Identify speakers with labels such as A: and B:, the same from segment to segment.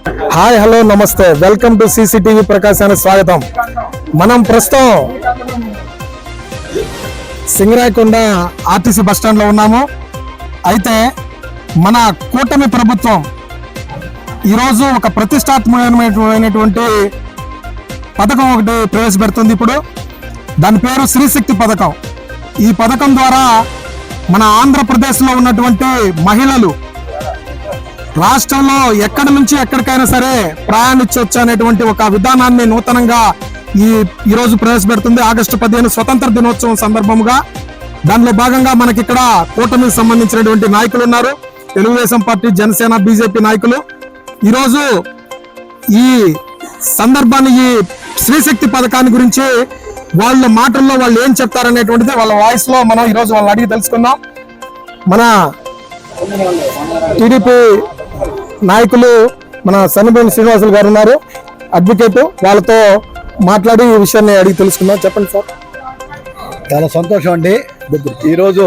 A: Hi hello నమస్తే, welcome to CCTV ప్రకాశానికి స్వాగతం. మనం ప్రస్తుతం సింగరాయకొండ ఆర్టీసీ బస్టాండ్ లో ఉన్నాము. అయితే మన కూటమి ప్రభుత్వం ఈరోజు ఒక ప్రతిష్టాత్మకమైనటువంటి పథకం ఒకటి ప్రవేశపెడుతుంది. ఇప్పుడు దాని పేరు శ్రీశక్తి పథకం. ఈ పథకం ద్వారా మన ఆంధ్రప్రదేశ్లో ఉన్నటువంటి మహిళలు రాష్ట్రంలో ఎక్కడి నుంచి ఎక్కడికైనా సరే ప్రయాణించవచ్చు అనేటువంటి ఒక విధానాన్ని నూతనంగా ఈరోజు ప్రవేశపెడుతుంది. ఆగస్టు 15 స్వతంత్ర దినోత్సవం సందర్భంగా దానిలో భాగంగా మనకి ఇక్కడ కూటమికి సంబంధించినటువంటి నాయకులు ఉన్నారు. తెలుగుదేశం పార్టీ, జనసేన, బీజేపీ నాయకులు. ఈరోజు ఈ సందర్భాన్ని, ఈ శ్రీశక్తి పథకాన్ని గురించి వాళ్ళ మాటల్లో వాళ్ళు ఏం చెప్తారనేటువంటిది వాళ్ళ వాయిస్ లో మనం ఈరోజు వాళ్ళని అడిగి తెలుసుకుందాం. మన టీడీపీ నాయకులు మన సన్నిబోయిన శ్రీనివాసులు గారు ఉన్నారు, అడ్వకేట్. వాళ్ళతో మాట్లాడి ఈ విషయాన్ని అడిగి తెలుసుకుందాం. చెప్పండి సార్.
B: చాలా సంతోషం అండి. ఈరోజు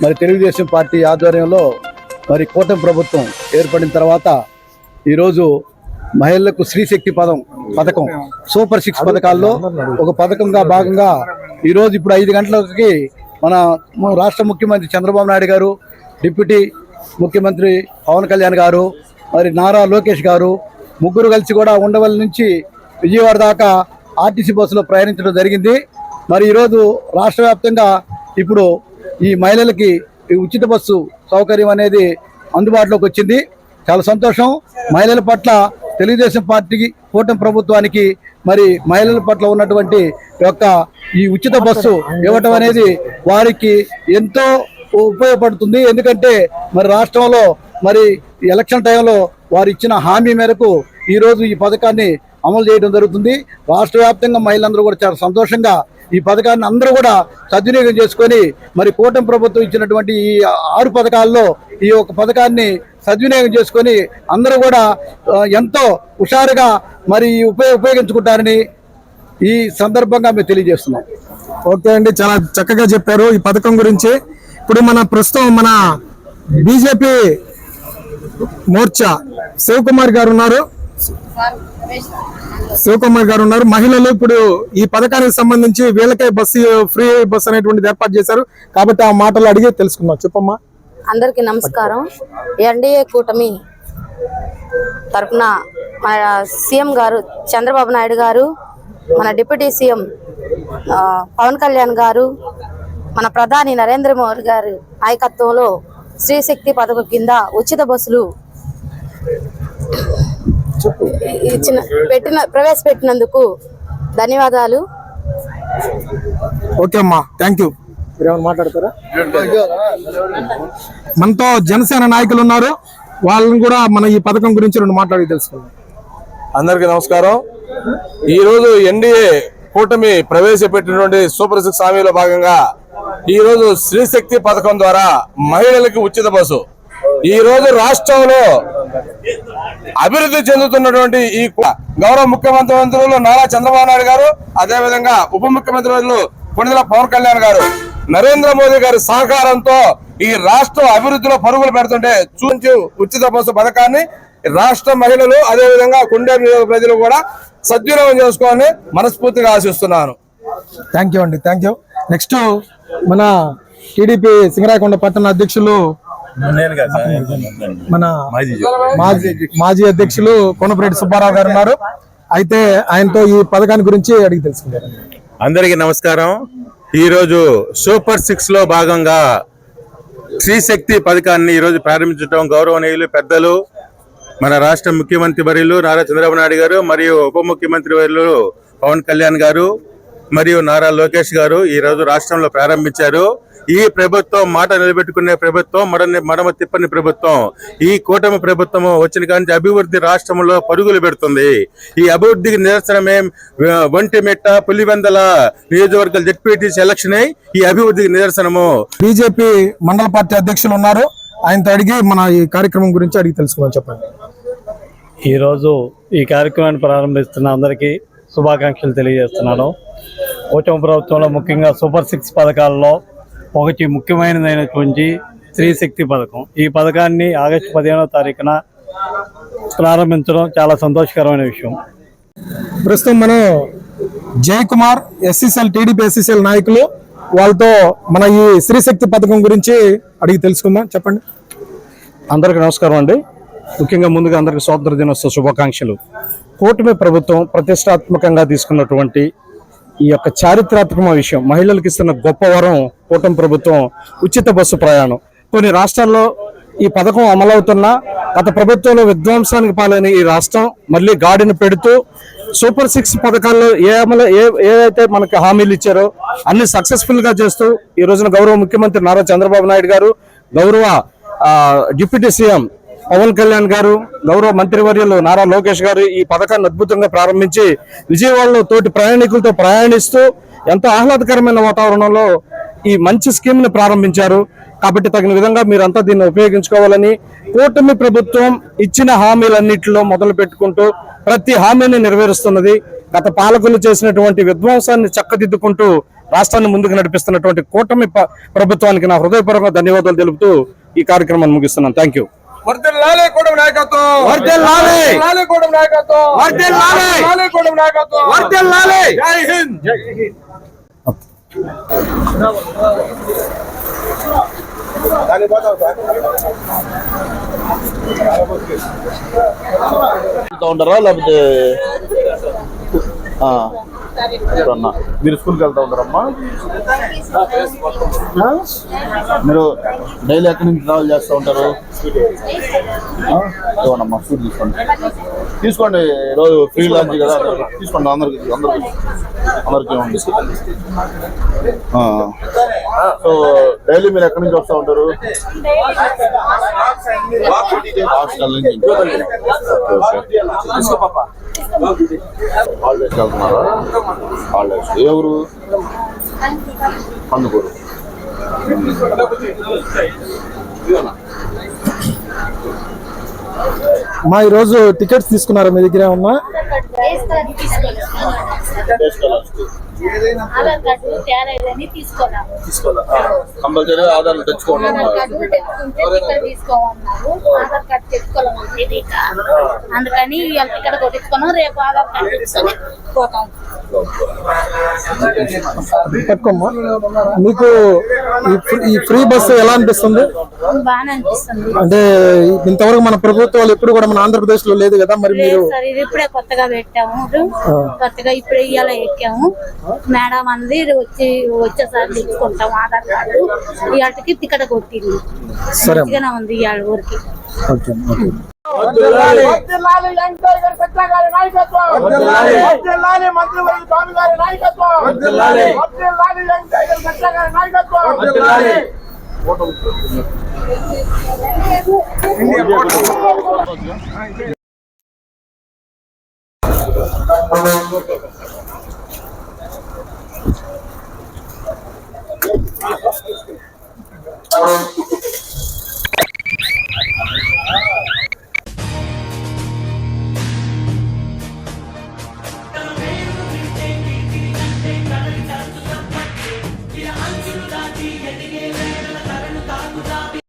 B: మరి తెలుగుదేశం పార్టీ ఆధ్వర్యంలో మరి కూటమి ప్రభుత్వం ఏర్పడిన తర్వాత ఈరోజు మహిళలకు శ్రీశక్తి పథకం సూపర్ 6 పథకాల్లో ఒక పథకంగా భాగంగా ఈరోజు ఇప్పుడు 5 గంటలకి మన రాష్ట్ర ముఖ్యమంత్రి చంద్రబాబు నాయుడు గారు, డిప్యూటీ ముఖ్యమంత్రి పవన్ కళ్యాణ్ గారు, మరి నారా లోకేష్ గారు ముగ్గురు కలిసి కూడా ఉండవల్లి నుంచి విజయవాడ దాకా ఆర్టీసీ బస్సులో ప్రయాణించడం జరిగింది. మరి ఈరోజు రాష్ట్ర వ్యాప్తంగా ఇప్పుడు ఈ మహిళలకి ఉచిత బస్సు సౌకర్యం అనేది అందుబాటులోకి వచ్చింది. చాలా సంతోషం. మహిళల పట్ల తెలుగుదేశం పార్టీకి, కూటమి ప్రభుత్వానికి మరి మహిళల పట్ల ఉన్నటువంటి యొక్క ఈ ఉచిత బస్సు ఇవ్వటం అనేది వారికి ఎంతో ఉపయోగపడుతుంది. ఎందుకంటే మరి రాష్ట్రంలో మరి ఎలక్షన్ టైంలో వారు ఇచ్చిన హామీ మేరకు ఈరోజు ఈ పథకాన్ని అమలు చేయడం జరుగుతుంది. రాష్ట్ర వ్యాప్తంగా మహిళలందరూ కూడా చాలా సంతోషంగా ఈ పథకాన్ని అందరూ కూడా సద్వినియోగం చేసుకొని మరి కూటమి ప్రభుత్వం ఇచ్చినటువంటి ఈ 6 పథకాల్లో ఈ ఒక పథకాన్ని సద్వినియోగం చేసుకొని అందరూ కూడా ఎంతో హుషారుగా మరి ఉపయోగించుకుంటారని ఈ సందర్భంగా మేము తెలియజేస్తున్నాం.
A: ఓకే అండి, చాలా చక్కగా చెప్పారు ఈ పథకం గురించి. ఇప్పుడు ప్రస్తుతం మన బీజేపీ మోర్చా శివకుమార్ గారు ఉన్నారు. మహిళలు ఇప్పుడు ఈ పథకానికి సంబంధించి వీళ్ళకే ఫ్రీ బస్సు అనేటువంటిది ఏర్పాటు చేశారు కాబట్టి ఆ మాటలు అడిగి తెలుసుకుందాం. చెప్పమ్మా.
C: అందరికి నమస్కారం. ఎన్డీఏ కూటమి తరఫున మన సీఎం గారు చంద్రబాబు నాయుడు గారు, మన డిప్యూటీ సీఎం పవన్ కళ్యాణ్ గారు, మన ప్రధాని నరేంద్ర మోదీ గారి నాయకత్వంలో శ్రీశక్తి పథకం కింద ఉచిత బస్సులు ప్రవేశపెట్టినందుకు ధన్యవాదాలు.
A: ఓకే అమ్మా, థ్యాంక్ యూ. మీరేమైనా మాట్లాడతారా? మనతో జనసేన నాయకులు ఉన్నారు, వాళ్ళని కూడా మన ఈ పథకం గురించి 2 మాట్లాడి తెలుసుకుందాం.
D: అందరికీ నమస్కారం. ఈరోజు ఎన్డీఏ కూటమి ప్రవేశపెట్టినటువంటి సూపర్ 6 హామీలో భాగంగా ఈరోజు శ్రీశక్తి పథకం ద్వారా మహిళలకు ఉచిత బస్సు. ఈ రోజు రాష్ట్రంలో అభివృద్ధి చెందుతున్నటువంటి ఈ గౌరవ ముఖ్యమంత్రులు నారా చంద్రబాబు నాయుడు గారు, అదేవిధంగా ఉప ముఖ్యమంత్రులు కొణిదెల పవన్ కళ్యాణ్ గారు, నరేంద్ర మోదీ గారి సహకారంతో ఈ రాష్ట్రం అభివృద్ధిలో పరుగులు పెడుతుంటే చూసి ఉచిత బస్సు పథకాన్ని రాష్ట్ర మహిళలు, అదేవిధంగా కొండేరు నియోజక ప్రజలు కూడా సద్వినియోగం చేసుకోవాలని మనస్ఫూర్తిగా ఆశిస్తున్నాను.
A: థ్యాంక్ యూ అండి, థ్యాంక్ యూ. నెక్స్ట్ మన టీడీపీ సింగరాయకొండ పట్టణ అధ్యక్షులు, మన మాజీ అధ్యక్షులు కొనపరెడ్డి సుబ్బారావు గారు ఉన్నారు. అయితే ఆయనతో ఈ పథకాన్ని గురించి అడిగి తెలుసుకుంటారు.
E: అందరికీ నమస్కారం. ఈరోజు సూపర్ 6 లో భాగంగా శ్రీశక్తి పథకాన్ని ఈరోజు ప్రారంభించడం గౌరవనీయులు పెద్దలు మన రాష్ట్ర ముఖ్యమంత్రి వర్యులు నారా చంద్రబాబు నాయుడు గారు, మరియు ఉప ముఖ్యమంత్రి వర్యులు పవన్ కళ్యాణ్ గారు, మరియు నారా లోకేష్ గారు ఈ రోజు రాష్ట్రంలో ప్రారంభించారు. ఈ ప్రభుత్వం మాట నిలబెట్టుకునే ప్రభుత్వం, మడమ తిప్పని ప్రభుత్వం. ఈ కూటమి ప్రభుత్వం వచ్చిన కానీ అభివృద్ధి రాష్ట్రంలో పరుగులు పెడుతుంది. ఈ అభివృద్ధికి నిదర్శనమే ఒంటిమిట్ట, పులివెందల నియోజకవర్గాల జెడ్పీటీసీ ఎలక్షన్ ఈ అభివృద్ధికి నిదర్శనము.
A: బీజేపీ మండల పార్టీ అధ్యక్షులు ఉన్నారు, ఆయనతో అడిగి మన ఈ కార్యక్రమం గురించి అడిగి తెలుసుకుందాం. చెప్పండి.
F: ఈరోజు ఈ కార్యక్రమాన్ని ప్రారంభిస్తున్న అందరికీ శుభాకాంక్షలు తెలియజేస్తున్నాను. కూటమి ప్రభుత్వంలో ముఖ్యంగా సూపర్ 6 పథకాల్లో ఒకటి ముఖ్యమైనదైనటువంటి శ్రీశక్తి పథకం. ఈ పథకాన్ని ఆగస్టు 15వ తారీఖున ప్రారంభించడం చాలా సంతోషకరమైన విషయం.
A: ప్రస్తుతం మనం జయకుమార్ ఎస్సీసీఎల్ టీడీపీ ఎస్సీసీఎల్ నాయకులు, వాళ్ళతో మన ఈ స్త్రీశక్తి పథకం గురించి అడిగి తెలుసుకుందాం. చెప్పండి.
G: అందరికీ నమస్కారం అండి. ముఖ్యంగా ముందుగా అందరికీ స్వాతంత్ర దినోత్సవ శుభాకాంక్షలు. కూటమి ప్రభుత్వం ప్రతిష్టాత్మకంగా తీసుకున్నటువంటి ఈ యొక్క చారిత్రాత్మక విషయం, మహిళలకు ఇస్తున్న గొప్ప వరం కూటమి ప్రభుత్వం ఉచిత బస్సు ప్రయాణం. కొన్ని రాష్ట్రాల్లో ఈ పథకం అమలవుతున్నా గత ప్రభుత్వంలో విధ్వంసానికి పాలైన ఈ రాష్ట్రం మళ్ళీ గాడిని పెడుతూ సూపర్ 6 పథకాల్లో ఏదైతే మనకి హామీలు ఇచ్చారో అన్ని సక్సెస్ఫుల్ గా చేస్తూ ఈ రోజున గౌరవ ముఖ్యమంత్రి నారా చంద్రబాబు నాయుడు గారు, గౌరవ డిప్యూటీ సీఎం పవన్ కళ్యాణ్ గారు, గౌరవ మంత్రివర్యులు నారా లోకేష్ గారు ఈ పథకాన్ని అద్భుతంగా ప్రారంభించి విజయవాడలో తోటి ప్రయాణికులతో ప్రయాణిస్తూ ఎంతో ఆహ్లాదకరమైన వాతావరణంలో ఈ మంచి స్కీమ్ ని ప్రారంభించారు. కాబట్టి తగిన విధంగా మీరంతా దీన్ని ఉపయోగించుకోవాలని, కూటమి ప్రభుత్వం ఇచ్చిన హామీలన్నింటిలో మొదలు పెట్టుకుంటూ ప్రతి హామీని నెరవేరుస్తున్నది. గత పాలకులు చేసినటువంటి విధ్వంసాన్ని చక్కదిద్దుకుంటూ రాష్ట్రాన్ని ముందుకు నడిపిస్తున్నటువంటి కూటమి ప్రభుత్వానికి నా హృదయపూర్వక ధన్యవాదాలు తెలుపుతూ ఈ కార్యక్రమాన్ని ముగిస్తున్నాను. Thank you.
D: వర్ధిల్లాలి కూటమి నాయకత్వం, వర్ధిల్లాలి కూటమి నాయకత్వం, వర్ధిల్లాలి కూటమి నాయకత్వం, వర్ధిల్లాలి. జై హింద్. జై హింద్.
H: ఉంటారా లేకపోతే మీరు స్కూల్కి వెళ్తా ఉంటారమ్మా? మీరు డైలీ ఎక్కడి నుంచి ట్రావెల్ చేస్తూ ఉంటారు? ఇవ్వండమ్మా, స్కూల్ తీసుకోండి. ఈరోజు ఫ్రీ లంచ్ కదా, తీసుకోండి. అందరికి ఇవ్వండి. సో డైలీ మీరు ఎక్కడి నుంచి వస్తూ ఉంటారు? హాస్టల్ నుంచి. హాలిడేస్కి వెళ్తున్నారా? హాలిడేస్ ఏ ఊరు? కందుకూరు.
A: మా ఈరోజు టికెట్స్ తీసుకున్నారా? మీ దగ్గర ఉన్నా?
H: కంపల్సరీ ఆధార్ తెచ్చుకోండి.
I: అందుకని ఇక్కడ కొట్టించుకున్నాం. రేపు ఆధార్ కార్డు తెచ్చుకొని పోతాం.
A: పెట్టుకోమ్మా. మీకు ఈ ఫ్రీ బస్సు ఎలా అనిపిస్తుంది?
I: బాగా అనిపిస్తుంది.
A: అంటే ఇంతవరకు మన ప్రభుత్వాలు ఎప్పుడు కూడా మన ఆంధ్రప్రదేశ్ లో లేదు కదా, మరి మీరు?
I: ఇది ఇప్పుడే కొత్తగా పెట్టాము. కొత్తగా ఇప్పుడే ఇవాళ ఎక్కాము. మేడం అంది వచ్చేసారి తెచ్చుకుంటాం ఆధార్ కార్డు. ఇవాటికి టికెట్ కొట్టింది. మంచిగానే ఉంది ఇవాళ ఊరికి.
J: Yeah, I'm too lucky,